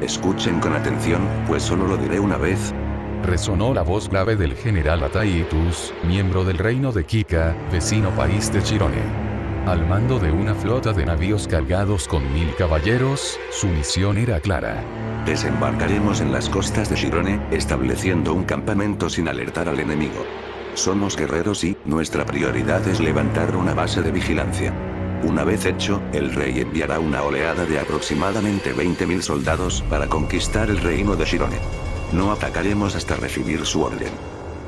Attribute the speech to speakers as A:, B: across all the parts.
A: Escuchen con atención, pues solo lo diré una vez.
B: Resonó la voz grave del general Ataitus, miembro del reino de Kika, vecino país de Chirone. Al mando de una flota de navíos cargados con 1000 caballeros, su misión era clara.
A: Desembarcaremos en las costas de Chirone, estableciendo un campamento sin alertar al enemigo. Somos guerreros y nuestra prioridad es levantar una base de vigilancia. Una vez hecho, el rey enviará una oleada de aproximadamente 20.000 soldados para conquistar el reino de Chirone. No atacaremos hasta recibir su orden.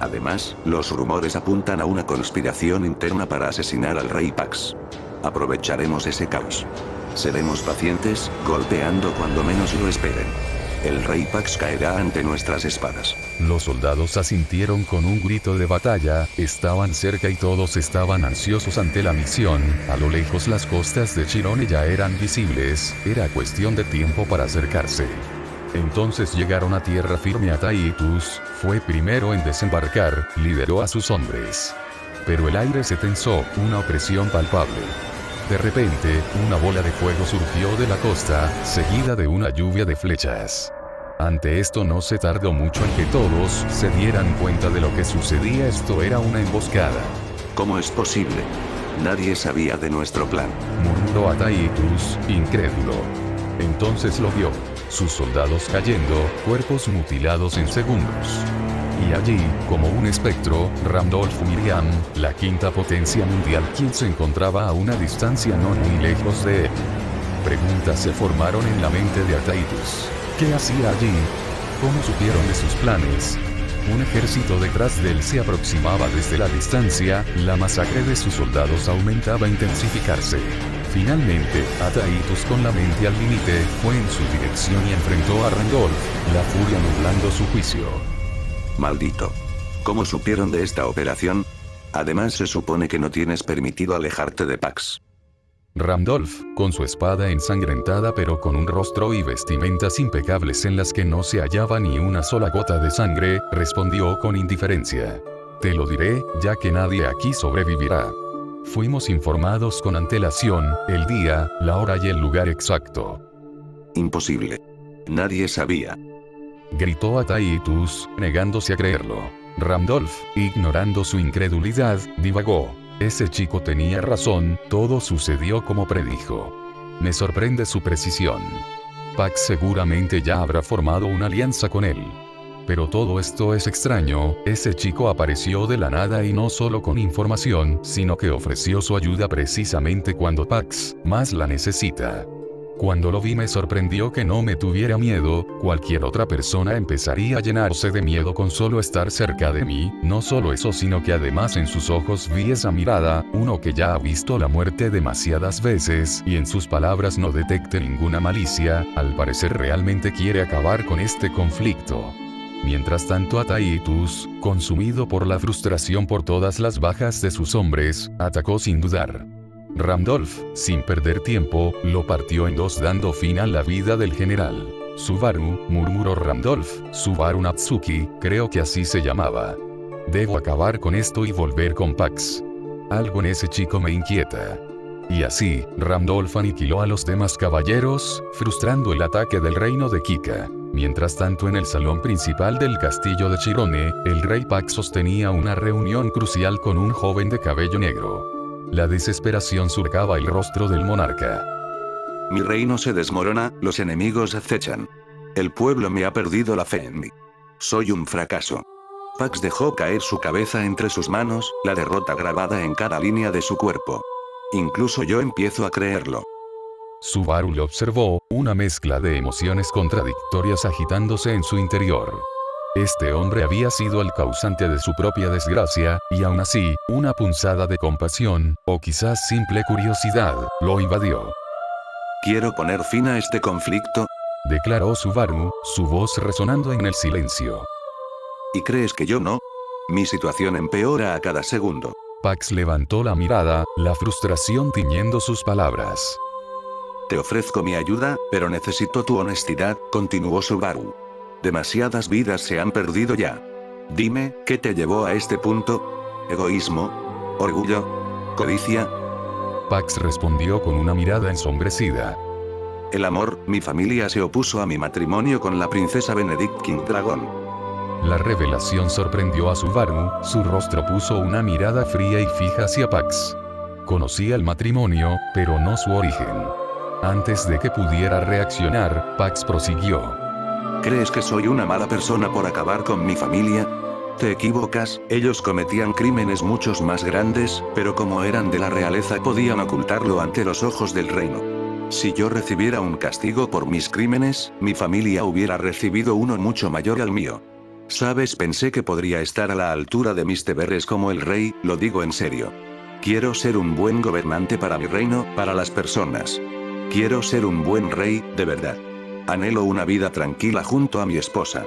A: Además, los rumores apuntan a una conspiración interna para asesinar al rey Pax. Aprovecharemos ese caos. Seremos pacientes, golpeando cuando menos lo esperen. El rey Pax caerá ante nuestras espadas.
B: Los soldados asintieron con un grito de batalla, estaban cerca y todos estaban ansiosos ante la misión. A lo lejos las costas de Chirone ya eran visibles, era cuestión de tiempo para acercarse. Entonces llegaron a tierra firme. Ataitus fue primero en desembarcar, lideró a sus hombres. Pero el aire se tensó, una opresión palpable. De repente, una bola de fuego surgió de la costa, seguida de una lluvia de flechas. Ante esto no se tardó mucho en que todos se dieran cuenta de lo que sucedía. Esto era una emboscada.
A: ¿Cómo es posible? Nadie sabía de nuestro plan,
B: murmuró Ataitus, incrédulo. Entonces lo vio. Sus soldados cayendo, cuerpos mutilados en segundos. Y allí, como un espectro, Randolph Miriam, la quinta potencia mundial, quien se encontraba a una distancia no muy lejos de él. Preguntas se formaron en la mente de Ataitus. ¿Qué hacía allí? ¿Cómo supieron de sus planes? Un ejército detrás de él se aproximaba desde la distancia, la masacre de sus soldados aumentaba a intensificarse. Finalmente, Ataitus, con la mente al límite, fue en su dirección y enfrentó a Randolph, la furia nublando su juicio.
A: Maldito. ¿Cómo supieron de esta operación? Además se supone que no tienes permitido alejarte de Pax.
B: Randolph, con su espada ensangrentada pero con un rostro y vestimentas impecables en las que no se hallaba ni una sola gota de sangre, respondió con indiferencia. Te lo diré, ya que nadie aquí sobrevivirá. Fuimos informados con antelación, el día, la hora y el lugar exacto.
A: Imposible. Nadie sabía.
B: Gritó Ataitus, negándose a creerlo. Randolph, ignorando su incredulidad, divagó. Ese chico tenía razón, todo sucedió como predijo. Me sorprende su precisión. Pax seguramente ya habrá formado una alianza con él. Pero todo esto es extraño, ese chico apareció de la nada y no solo con información, sino que ofreció su ayuda precisamente cuando Pax más la necesita. Cuando lo vi me sorprendió que no me tuviera miedo, cualquier otra persona empezaría a llenarse de miedo con solo estar cerca de mí, no solo eso sino que además en sus ojos vi esa mirada, uno que ya ha visto la muerte demasiadas veces, y en sus palabras no detecte ninguna malicia, al parecer realmente quiere acabar con este conflicto. Mientras tanto Ataitus, consumido por la frustración por todas las bajas de sus hombres, atacó sin dudar. Randolph, sin perder tiempo, lo partió en dos dando fin a la vida del general. Subaru, murmuró Randolph, Subaru Natsuki, creo que así se llamaba. Debo acabar con esto y volver con Pax. Algo en ese chico me inquieta. Y así, Randolph aniquiló a los demás caballeros, frustrando el ataque del reino de Kika. Mientras tanto en el salón principal del castillo de Chirone, el rey Pax sostenía una reunión crucial con un joven de cabello negro. La desesperación surcaba el rostro del monarca.
A: Mi reino se desmorona, los enemigos acechan. El pueblo me ha perdido la fe en mí. Soy un fracaso. Pax dejó caer su cabeza entre sus manos, la derrota grabada en cada línea de su cuerpo. Incluso yo empiezo a creerlo.
B: Subaru lo observó, una mezcla de emociones contradictorias agitándose en su interior. Este hombre había sido el causante de su propia desgracia, y aún así, una punzada de compasión, o quizás simple curiosidad, lo invadió.
A: Quiero poner fin a este conflicto,
B: declaró Subaru, su voz resonando en el silencio.
A: ¿Y crees que yo no? Mi situación empeora a cada segundo.
B: Pax levantó la mirada, la frustración tiñendo sus palabras.
A: Te ofrezco mi ayuda, pero necesito tu honestidad, continuó Subaru. Demasiadas vidas se han perdido ya. Dime, ¿qué te llevó a este punto? ¿Egoísmo? ¿Orgullo? ¿Codicia?
B: Pax respondió con una mirada ensombrecida.
A: El amor, mi familia se opuso a mi matrimonio con la princesa Benedict King Dragon.
B: La revelación sorprendió a Subaru, su rostro puso una mirada fría y fija hacia Pax. Conocía el matrimonio, pero no su origen. Antes de que pudiera reaccionar, Pax prosiguió.
A: ¿Crees que soy una mala persona por acabar con mi familia? Te equivocas, ellos cometían crímenes muchos más grandes, pero como eran de la realeza podían ocultarlo ante los ojos del reino. Si yo recibiera un castigo por mis crímenes, mi familia hubiera recibido uno mucho mayor al mío. ¿Sabes? Pensé que podría estar a la altura de mis deberes como el rey, lo digo en serio. Quiero ser un buen gobernante para mi reino, para las personas. Quiero ser un buen rey, de verdad. Anhelo una vida tranquila junto a mi esposa.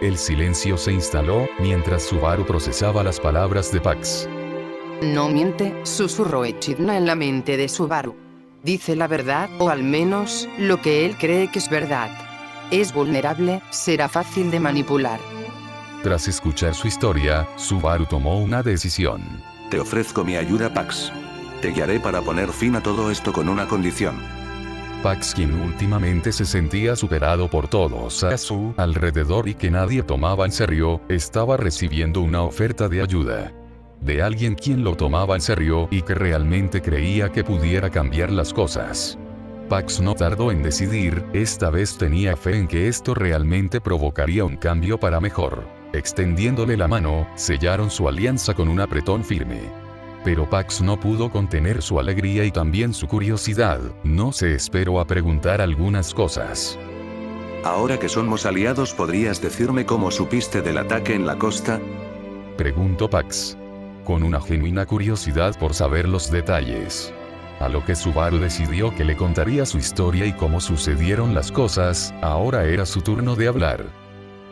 B: El silencio se instaló, mientras Subaru procesaba las palabras de Pax.
C: No miente, susurró Echidna en la mente de Subaru. Dice la verdad, o al menos, lo que él cree que es verdad. Es vulnerable, será fácil de manipular.
B: Tras escuchar su historia, Subaru tomó una decisión.
A: Te ofrezco mi ayuda, Pax. Te guiaré para poner fin a todo esto con una condición.
B: Pax, quien últimamente se sentía superado por todos a su alrededor y que nadie tomaba en serio, estaba recibiendo una oferta de ayuda. De alguien quien lo tomaba en serio y que realmente creía que pudiera cambiar las cosas. Pax no tardó en decidir, esta vez tenía fe en que esto realmente provocaría un cambio para mejor. Extendiéndole la mano, sellaron su alianza con un apretón firme. Pero Pax no pudo contener su alegría y también su curiosidad, no se esperó a preguntar algunas cosas.
A: Ahora que somos aliados, ¿podrías decirme cómo supiste del ataque en la costa?
B: Preguntó Pax. Con una genuina curiosidad por saber los detalles. A lo que Subaru decidió que le contaría su historia y cómo sucedieron las cosas, ahora era su turno de hablar.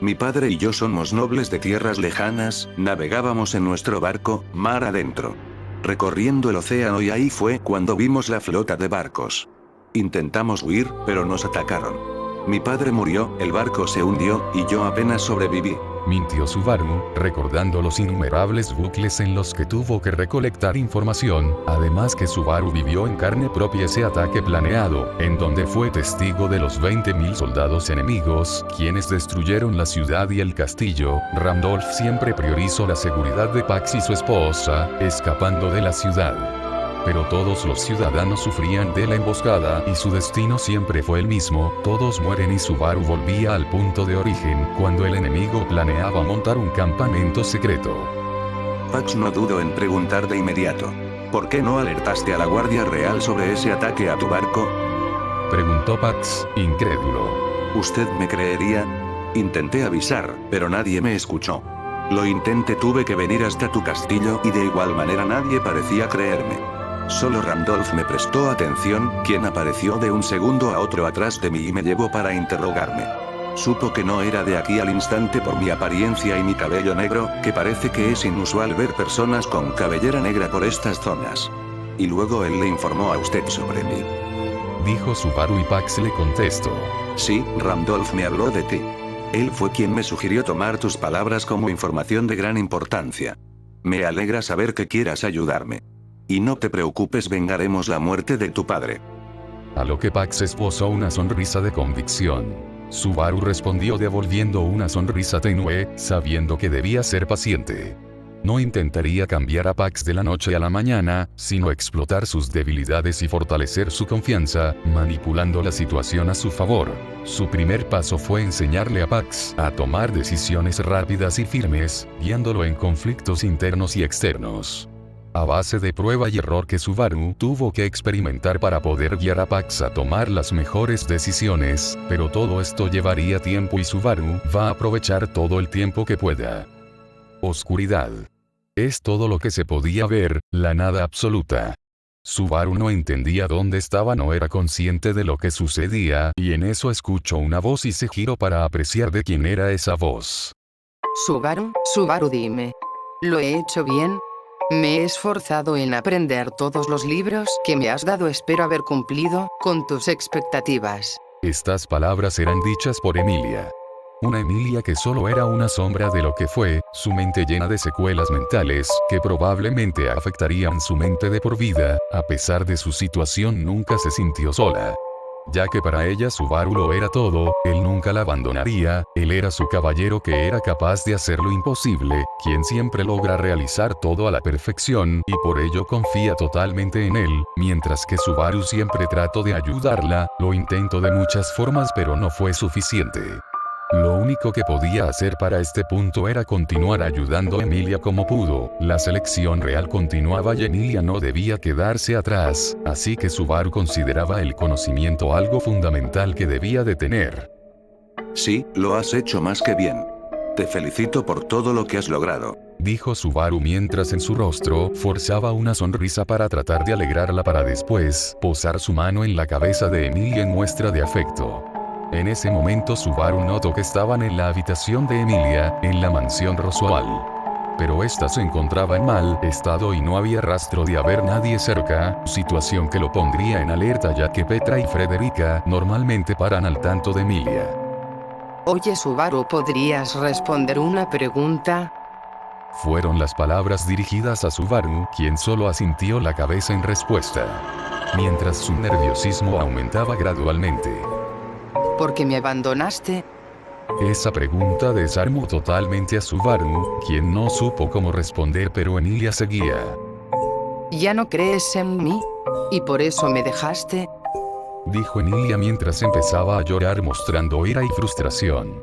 A: Mi padre y yo somos nobles de tierras lejanas, navegábamos en nuestro barco, mar adentro. Recorriendo el océano y ahí fue cuando vimos la flota de barcos. Intentamos huir, pero nos atacaron. Mi padre murió, el barco se hundió, y yo apenas sobreviví.
B: Mintió Subaru, recordando los innumerables bucles en los que tuvo que recolectar información, además que Subaru vivió en carne propia ese ataque planeado, en donde fue testigo de los 20.000 soldados enemigos, quienes destruyeron la ciudad y el castillo. Randolph siempre priorizó la seguridad de Pax y su esposa, escapando de la ciudad. Pero todos los ciudadanos sufrían de la emboscada y su destino siempre fue el mismo, todos mueren y Subaru volvía al punto de origen, cuando el enemigo planeaba montar un campamento secreto.
A: Pax no dudó en preguntar de inmediato. ¿Por qué no alertaste a la Guardia Real sobre ese ataque a tu barco?
B: Preguntó Pax, incrédulo.
A: ¿Usted me creería? Intenté avisar, pero nadie me escuchó. Lo intenté, tuve que venir hasta tu castillo y de igual manera nadie parecía creerme. Solo Randolph me prestó atención, quien apareció de un segundo a otro atrás de mí y me llevó para interrogarme. Supo que no era de aquí al instante por mi apariencia y mi cabello negro, que parece que es inusual ver personas con cabellera negra por estas zonas. Y luego él le informó a usted sobre mí.
B: Dijo Subaru y Pax le contestó.
A: Sí, Randolph me habló de ti. Él fue quien me sugirió tomar tus palabras como información de gran importancia. Me alegra saber que quieras ayudarme. Y no te preocupes, vengaremos la muerte de tu padre.
B: A lo que Pax esbozó una sonrisa de convicción. Subaru respondió devolviendo una sonrisa tenue, sabiendo que debía ser paciente. No intentaría cambiar a Pax de la noche a la mañana, sino explotar sus debilidades y fortalecer su confianza, manipulando la situación a su favor. Su primer paso fue enseñarle a Pax a tomar decisiones rápidas y firmes, guiándolo en conflictos internos y externos. A base de prueba y error que Subaru tuvo que experimentar para poder guiar a Pax a tomar las mejores decisiones, pero todo esto llevaría tiempo y Subaru va a aprovechar todo el tiempo que pueda. Oscuridad. Es todo lo que se podía ver, la nada absoluta. Subaru no entendía dónde estaba, no era consciente de lo que sucedía, y en eso escuchó una voz y se giró para apreciar de quién era esa voz.
C: Subaru, dime. ¿Lo he hecho bien? Me he esforzado en aprender todos los libros que me has dado, espero haber cumplido con tus expectativas.
B: Estas palabras eran dichas por Emilia. Una Emilia que solo era una sombra de lo que fue, su mente llena de secuelas mentales, que probablemente afectarían su mente de por vida, a pesar de su situación nunca se sintió sola. ya que para ella Subaru lo era todo, él nunca la abandonaría, él era su caballero que era capaz de hacer lo imposible, quien siempre logra realizar todo a la perfección y por ello confía totalmente en él, mientras que Subaru siempre trató de ayudarla, lo intentó de muchas formas pero no fue suficiente. Lo único que podía hacer para este punto era continuar ayudando a Emilia como pudo, la selección real continuaba y Emilia no debía quedarse atrás, así que Subaru consideraba el conocimiento algo fundamental que debía de tener.
A: Sí, lo has hecho más que bien. Te felicito por todo lo que has logrado,
B: dijo Subaru mientras en su rostro forzaba una sonrisa para tratar de alegrarla para después posar su mano en la cabeza de Emilia en muestra de afecto. En ese momento Subaru notó que estaban en la habitación de Emilia, en la mansión Roswell. Pero esta se encontraba en mal estado y no había rastro de haber nadie cerca, situación que lo pondría en alerta ya que Petra y Frederica normalmente paran al tanto de Emilia.
C: Oye Subaru, ¿podrías responder una pregunta?
B: Fueron las palabras dirigidas a Subaru, quien solo asintió la cabeza en respuesta. Mientras su nerviosismo aumentaba gradualmente.
C: ¿Por qué me abandonaste?
B: Esa pregunta desarmó totalmente a Subaru, quien no supo cómo responder pero Emilia seguía.
C: ¿Ya no crees en mí? ¿Y por eso me dejaste?
B: Dijo Emilia mientras empezaba a llorar mostrando ira y frustración.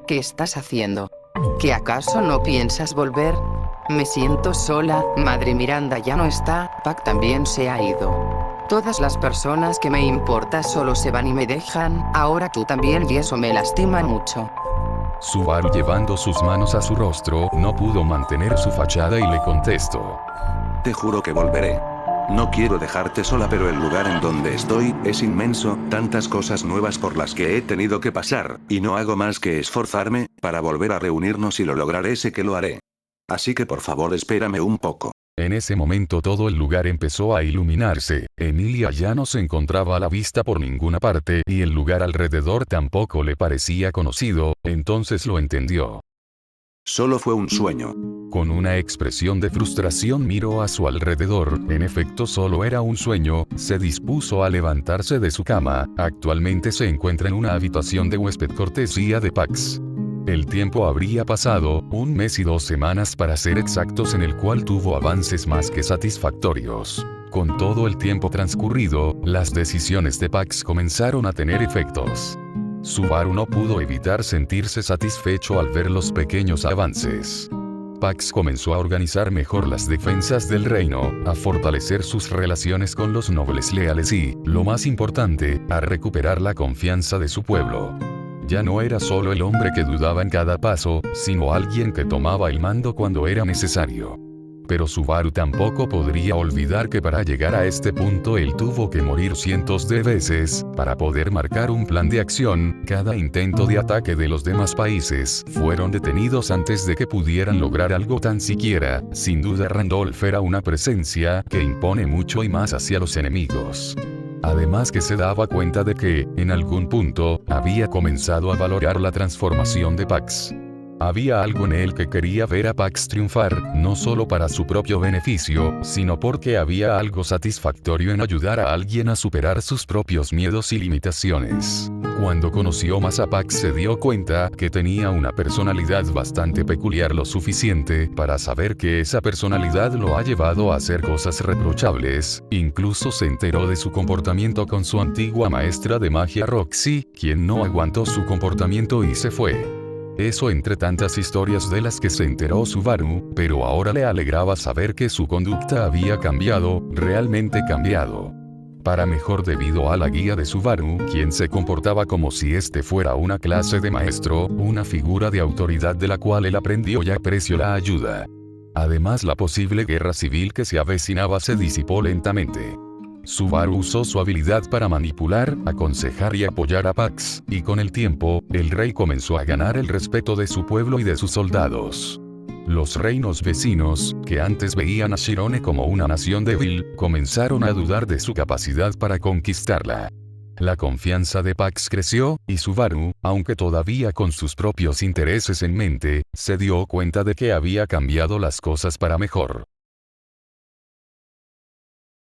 C: ¿Qué estás haciendo? ¿Que acaso no piensas volver? Me siento sola, Madre Miranda ya no está, Pac también se ha ido. Todas las personas que me importan solo se van y me dejan, ahora tú también y eso me lastima mucho.
B: Subaru llevando sus manos a su rostro, no pudo mantener su fachada y le contestó.
A: Te juro que volveré. No quiero dejarte sola pero el lugar en donde estoy es inmenso, tantas cosas nuevas por las que he tenido que pasar, y no hago más que esforzarme, para volver a reunirnos y lo lograré, sé que lo haré. Así que por favor espérame un poco.
B: En ese momento todo el lugar empezó a iluminarse, Emilia ya no se encontraba a la vista por ninguna parte y el lugar alrededor tampoco le parecía conocido, entonces lo entendió.
A: Solo fue un sueño.
B: Con una expresión de frustración miró a su alrededor, en efecto solo era un sueño, se dispuso a levantarse de su cama, actualmente se encuentra en una habitación de huésped cortesía de Pax. El tiempo habría pasado, 1 mes y 2 semanas para ser exactos en el cual tuvo avances más que satisfactorios. Con todo el tiempo transcurrido, las decisiones de Pax comenzaron a tener efectos. Subaru no pudo evitar sentirse satisfecho al ver los pequeños avances. Pax comenzó a organizar mejor las defensas del reino, a fortalecer sus relaciones con los nobles leales y, lo más importante, a recuperar la confianza de su pueblo. Ya no era solo el hombre que dudaba en cada paso, sino alguien que tomaba el mando cuando era necesario. Pero Subaru tampoco podría olvidar que para llegar a este punto él tuvo que morir cientos de veces, para poder marcar un plan de acción, cada intento de ataque de los demás países fueron detenidos antes de que pudieran lograr algo tan siquiera, sin duda Randolph era una presencia que impone mucho y más hacia los enemigos. Además que se daba cuenta de que, en algún punto, había comenzado a valorar la transformación de Pax. Había algo en él que quería ver a Pax triunfar, no solo para su propio beneficio, sino porque había algo satisfactorio en ayudar a alguien a superar sus propios miedos y limitaciones. Cuando conoció más a Pax se dio cuenta que tenía una personalidad bastante peculiar, lo suficiente para saber que esa personalidad lo ha llevado a hacer cosas reprochables, incluso se enteró de su comportamiento con su antigua maestra de magia Roxy, quien no aguantó su comportamiento y se fue. Eso entre tantas historias de las que se enteró Subaru, pero ahora le alegraba saber que su conducta había cambiado, realmente cambiado. Para mejor debido a la guía de Subaru, quien se comportaba como si este fuera una clase de maestro, una figura de autoridad de la cual él aprendió y apreció la ayuda. Además la posible guerra civil que se avecinaba se disipó lentamente. Subaru usó su habilidad para manipular, aconsejar y apoyar a Pax, y con el tiempo, el rey comenzó a ganar el respeto de su pueblo y de sus soldados. Los reinos vecinos, que antes veían a Shirone como una nación débil, comenzaron a dudar de su capacidad para conquistarla. La confianza de Pax creció, y Subaru, aunque todavía con sus propios intereses en mente, se dio cuenta de que había cambiado las cosas para mejor.